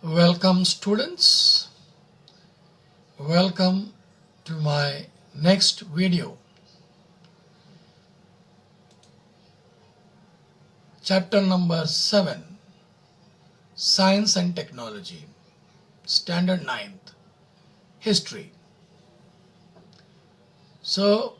Welcome students, welcome to my next video. Chapter number 7, Science and Technology, Standard 9th, History. So,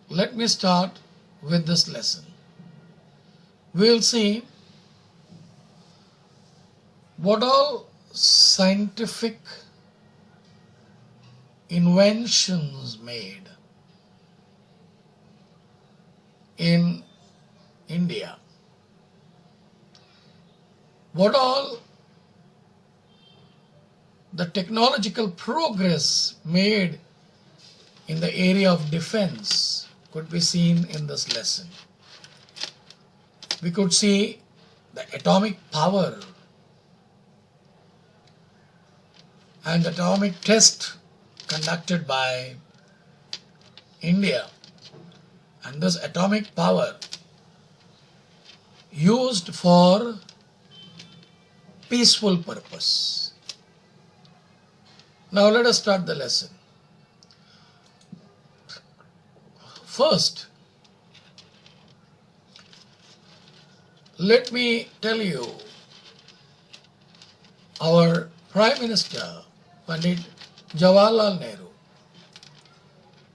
let me start with this lesson. We'll see what all scientific inventions made in India, what all the technological progress made in the area of defense could be seen in this lesson. We could see the atomic power and atomic test conducted by India, and this atomic power used for peaceful purpose. Now let us start the lesson. First, let me tell you, our Prime Minister, Pandit Jawaharlal Nehru,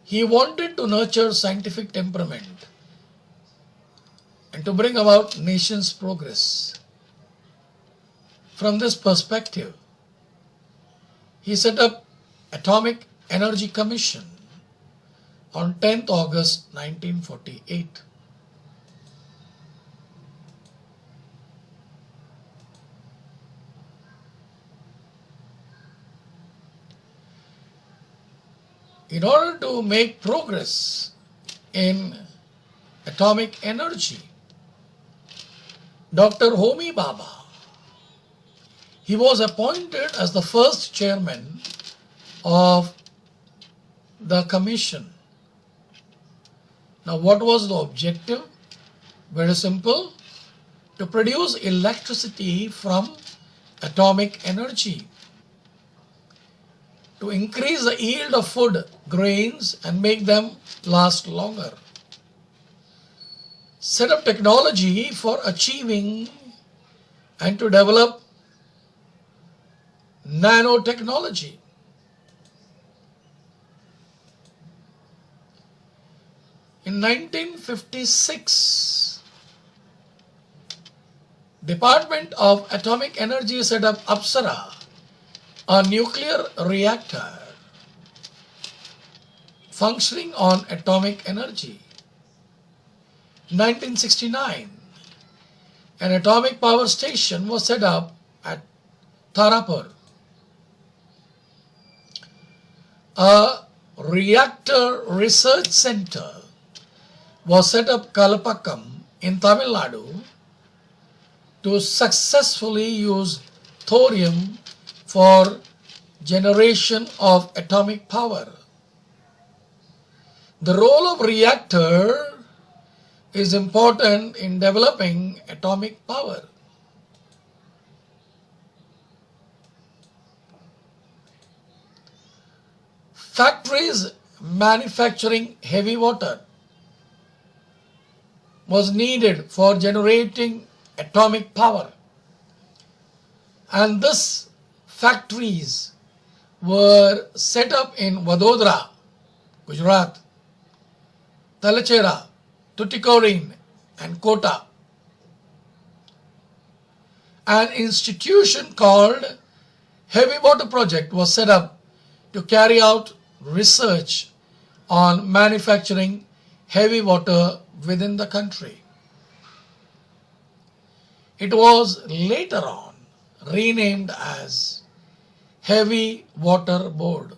he wanted to nurture scientific temperament and to bring about nation's progress. From this perspective, he set up Atomic Energy Commission on 10th August 1948. In order to make progress in atomic energy, Dr. Homi Bhabha, he was appointed as the first chairman of the commission. Now, what was the objective? Very simple: to produce electricity from atomic energy, to increase the yield of food grains and make them last longer. Set up technology for achieving and to develop nanotechnology. In 1956, Department of Atomic Energy set up Apsara, a nuclear reactor functioning on atomic energy. 1969, an atomic power station was set up at Tarapur. A reactor research center was set up Kalpakkam in Tamil Nadu to successfully use thorium for generation of atomic power. The role of reactor is important in developing atomic power. Factories manufacturing heavy water was needed for generating atomic power, and this factories were set up in Vadodara, Gujarat, Talachera, Tuticorin and Kota. An institution called Heavy Water Project was set up to carry out research on manufacturing heavy water within the country. It was later on renamed as Heavy Water Board.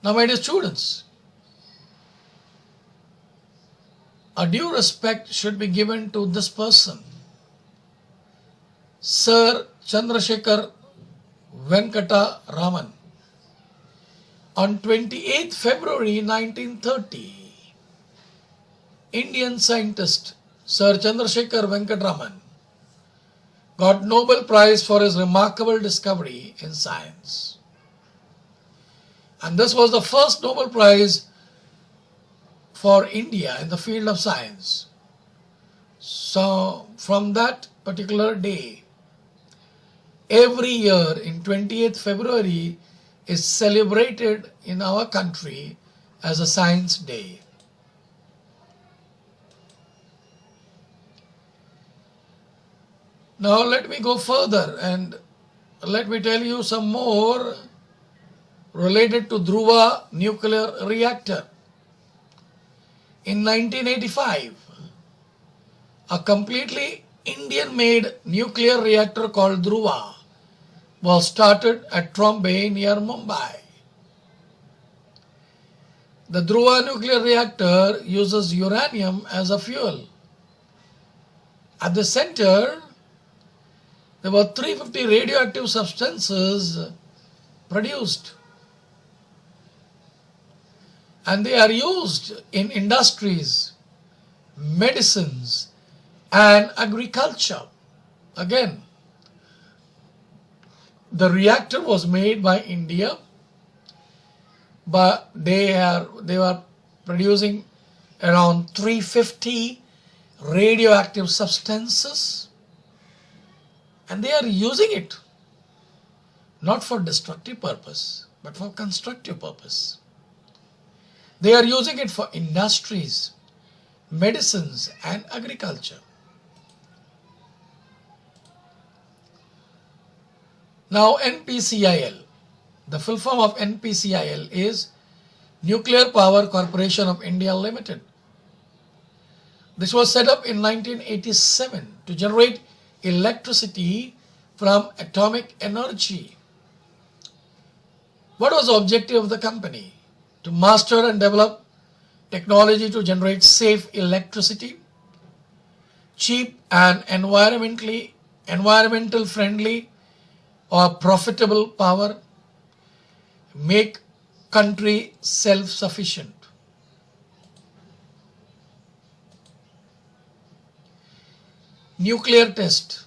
Now, my dear students, a due respect should be given to this person, Sir Chandrasekhar Venkata Raman. On 28th February 1930, Indian scientist Sir Chandrasekhar Venkata Raman got Nobel Prize for his remarkable discovery in science. And this was the first Nobel Prize for India in the field of science. So from that particular day, every year in 28th February is celebrated in our country as a Science Day. Now let me go further and let me tell you some more related to Dhruva nuclear reactor. In 1985, a completely Indian-made nuclear reactor called Dhruva was started at Trombay near Mumbai. The Dhruva nuclear reactor uses uranium as a fuel. At the center, there were 350 radioactive substances produced, and they are used in industries, medicines, and agriculture. Again, the reactor was made by India, but they were producing around 350 radioactive substances, and they are using it not for destructive purpose but for constructive purpose. They are using it for industries, medicines, and agriculture. Now NPCIL, the full form of NPCIL is Nuclear Power Corporation of India Limited. This was set up in 1987 to generate electricity from atomic energy. What was the objective of the company? To master and develop technology to generate safe electricity, cheap and environmental friendly or profitable power, make country self-sufficient. Nuclear test.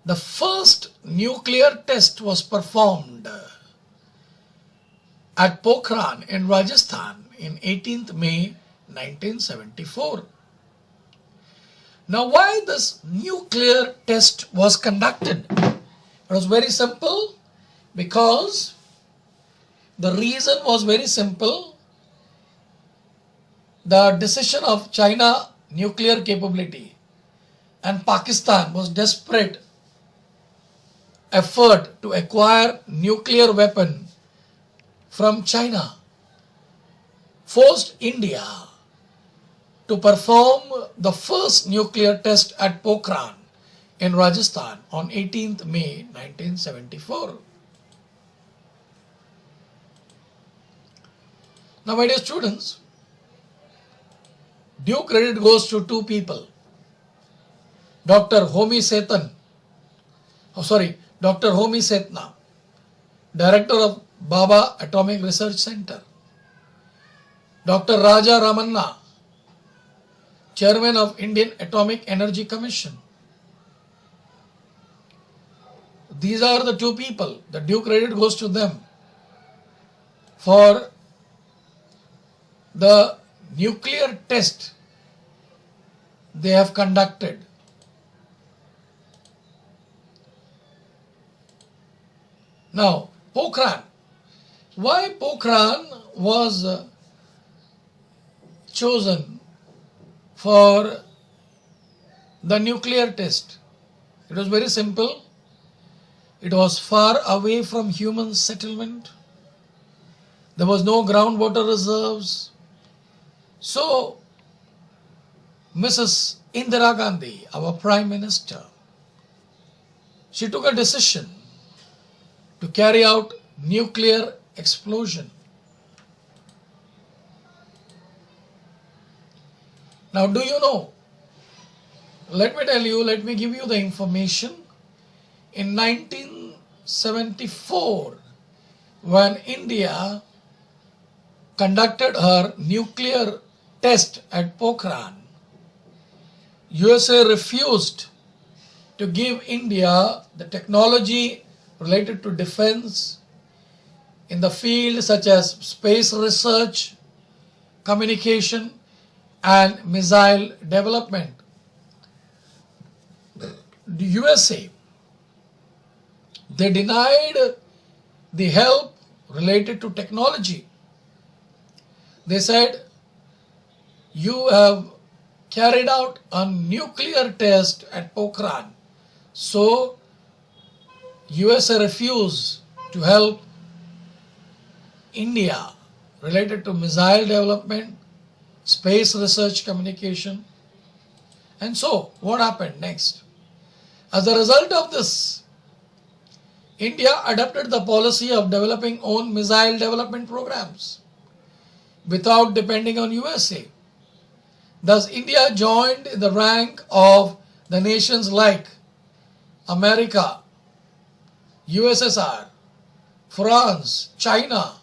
The first nuclear test was performed at Pokhran in Rajasthan in 18th May 1974. Now, why this nuclear test was conducted? It was very simple, because the reason was very simple. The decision of China nuclear capability and Pakistan was desperate effort to acquire nuclear weapon from China forced India to perform the first nuclear test at Pokhran in Rajasthan on 18th May 1974. Now, my dear students, due credit goes to two people. Dr. Homi Setna, Director of Baba Atomic Research Center. Dr. Raja Ramanna, Chairman of Indian Atomic Energy Commission. These are the two people. The due credit goes to them for the nuclear test they have conducted. Now, Pokhran. Why Pokhran was chosen for the nuclear test? It was very simple. It was far away from human settlement. There was no groundwater reserves. So, Mrs. Indira Gandhi, our Prime Minister, she took a decision to carry out nuclear explosion. Now, do you know? Let me tell you, let me give you the information. in 1974, when India conducted her nuclear test at Pokhran, USA refused to give India the technology related to defense in the field such as space research, communication, and missile development. The USA, they denied the help related to technology. They said, you have carried out a nuclear test at Pokhran, so USA refused to help India related to missile development, space research, communication. And so, what happened next? As a result of this, India adopted the policy of developing own missile development programs without depending on USA. Thus, India joined in the rank of the nations like America, USSR, France, China,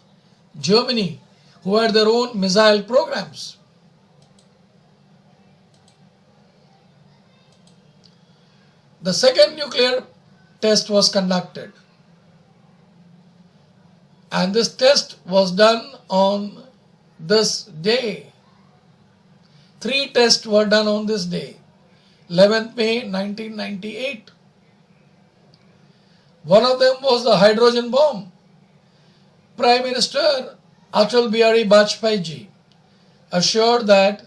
Germany, who had their own missile programs. The second nuclear test was conducted, and this test was done on this day. 3 tests were done on this day, 11th May 1998. One of them was the hydrogen bomb. Prime Minister Atal Bihari Vajpayee assured that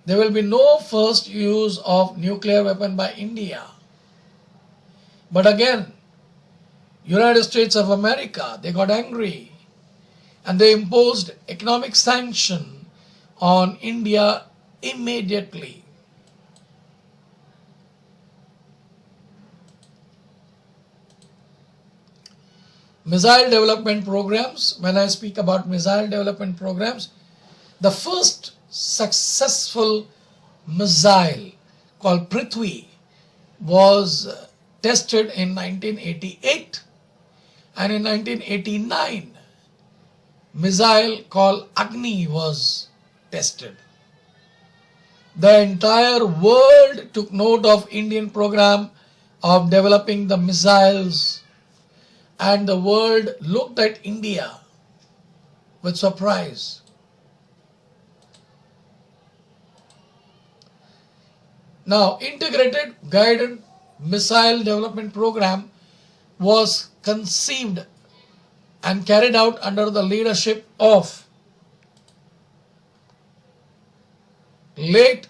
there will be no first use of nuclear weapon by India. But again, United States of America, they got angry and they imposed economic sanction on India immediately. Missile development programs, when I speak about missile development programs, the first successful missile called Prithvi was tested in 1988, and in 1989 missile called Agni was tested. The entire world took note of Indian program of developing the missiles, and the world looked at India with surprise. Now, Integrated Guided Missile Development Program was conceived and carried out under the leadership of late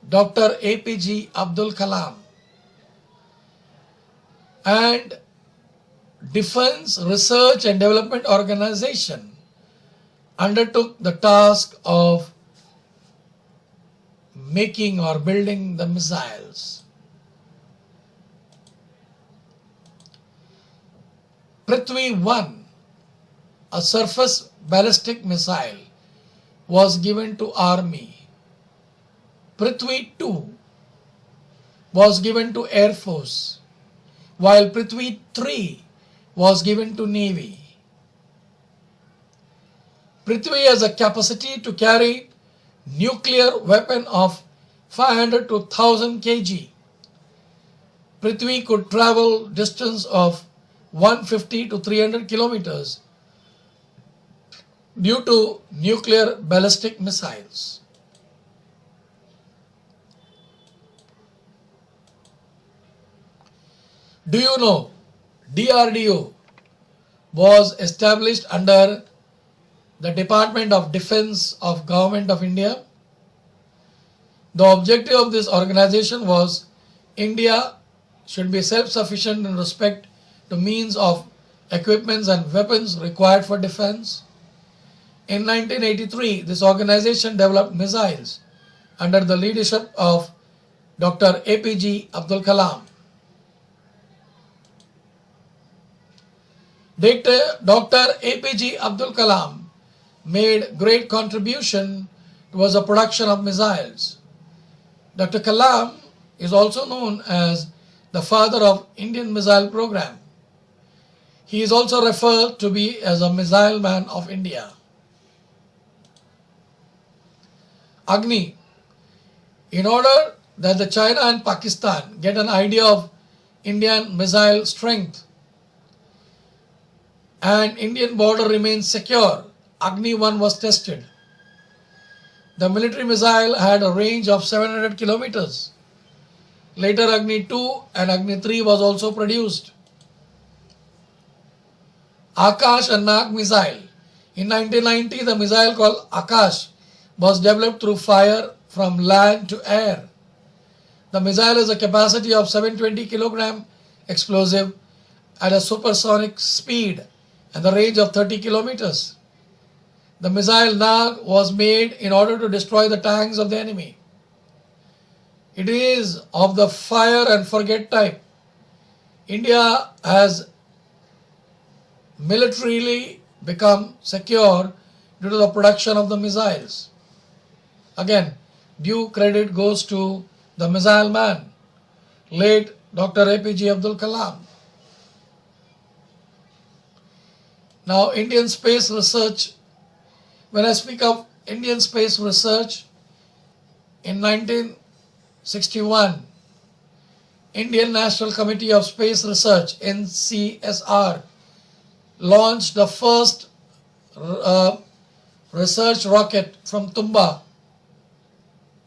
Dr. APG Abdul Kalam, and Defense Research and Development Organization undertook the task of making or building the missiles. Prithvi 1, a surface ballistic missile, was given to Army. Prithvi 2 was given to Air Force, while Prithvi 3 was given to Navy. Prithvi has a capacity to carry nuclear weapon of 500 to 1000 kg. Prithvi could travel distance of 150 to 300 kilometers due to nuclear ballistic missiles. Do you know DRDO was established under the Department of Defense of Government of India? The objective of this organization was India should be self-sufficient in respect to means of equipments and weapons required for defense. In 1983, this organization developed missiles under the leadership of Dr. APG Abdul Kalam. Dr. APG Abdul Kalam made great contribution towards the production of missiles. Dr. Kalam is also known as the father of Indian missile program. He is also referred to be as a missile man of India. Agni. In order that the China and Pakistan get an idea of Indian missile strength and Indian border remains secure, Agni 1 was tested. The military missile had a range of 700 kilometers. Later Agni 2 and Agni 3 was also produced. Akash and Nag missile. In 1990, the missile called Akash was developed through fire from land to air. The missile has a capacity of 720 kilogram explosive at a supersonic speed and the range of 30 kilometers. The missile Nag was made in order to destroy the tanks of the enemy. It is of the fire and forget type. India has militarily become secure due to the production of the missiles. Again, due credit goes to the missile man, late Dr. APJ Abdul Kalam. Now, Indian space research. When I speak of Indian space research, in 1961, Indian National Committee of Space Research, NCSR, launched the first research rocket from Tumba,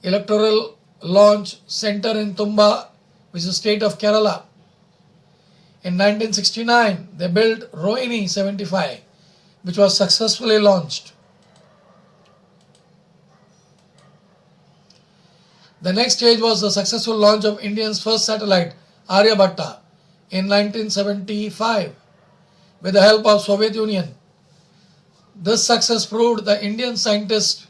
Electoral Launch Center in Tumba, which is state of Kerala. In 1969, they built Rohini 75, which was successfully launched. The next stage was the successful launch of India's first satellite, Aryabhatta, in 1975, with the help of Soviet Union. This success proved the Indian scientists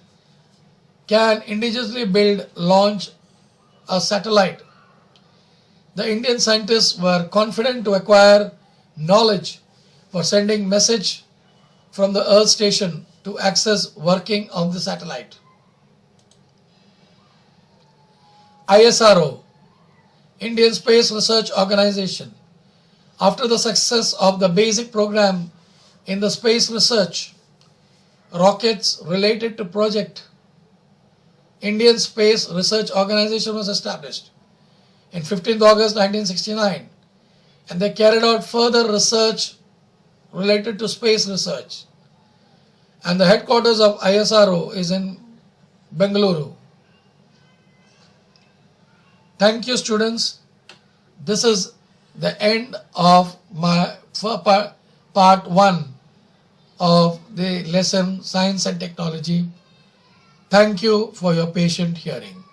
can indigenously build, launch a satellite. The Indian scientists were confident to acquire knowledge for sending message from the Earth station to access working of the satellite. ISRO, Indian Space Research Organization. After the success of the basic program in the space research, rockets related to project, Indian Space Research Organization was established in 15th August 1969, and they carried out further research related to space research. And the headquarters of ISRO is in Bengaluru. Thank you, students. This is the end of my part 1 of the lesson Science and Technology. Thank you for your patient hearing.